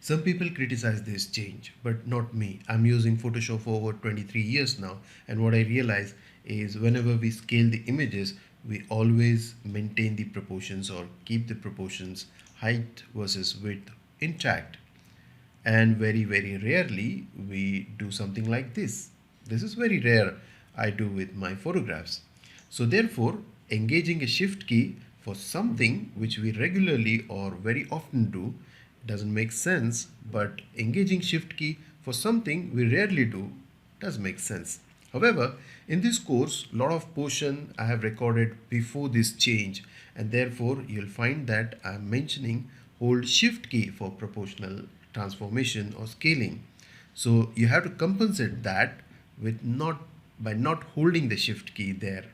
Some people criticize this change, but not me. I'm using Photoshop for over 23 years now, and what I realize is whenever we scale the images, we always maintain the proportions or keep the proportions height versus width intact. And very, very rarely we do something like this. This is very rare I do with my photographs. So therefore, engaging a shift key for something which we regularly or very often do doesn't make sense, but engaging shift key for something we rarely do does make sense. However, in this course, lot of portion I have recorded before this change, and therefore you'll find that I'm mentioning hold shift key for proportional transformation or scaling. So you have to compensate that with not by not holding the shift key there.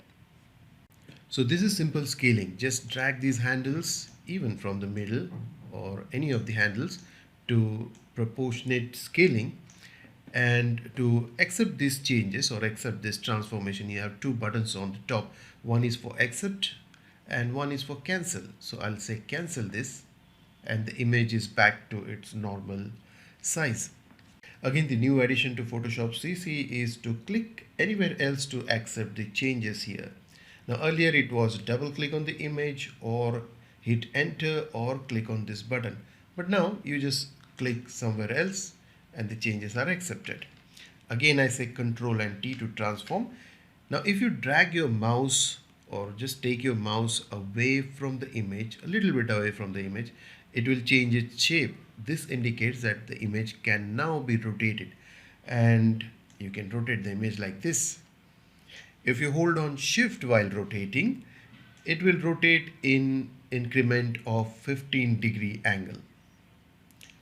So this is simple scaling. Just drag these handles even from the middle or any of the handles to proportionate scaling. And to accept these changes or accept this transformation, you have two buttons on the top. One is for accept and one is for cancel. So I'll say cancel this, and the image is back to its normal size. Again, the new addition to Photoshop CC is to click anywhere else to accept the changes here. Now earlier it was double click on the image or hit enter or click on this button. But now you just click somewhere else and the changes are accepted. Again, I say Control and T to transform. Now if you drag your mouse or just take your mouse away from the image, a little bit away from the image, it will change its shape. This indicates that the image can now be rotated, and you can rotate the image like this. If you hold on shift while rotating, it will rotate in increment of 15-degree angle.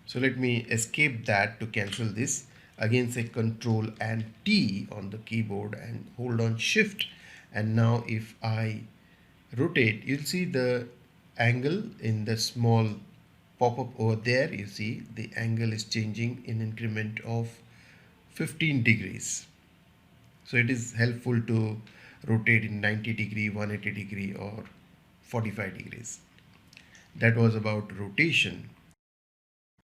So let me escape that to cancel this. Again, say Control and T on the keyboard and hold on shift. And now if I rotate, you'll see the angle in the small pop-up over there. You see the angle is changing in increment of 15 degrees. So it is helpful to rotate in 90 degree, 180 degree or 45 degrees. That was about rotation.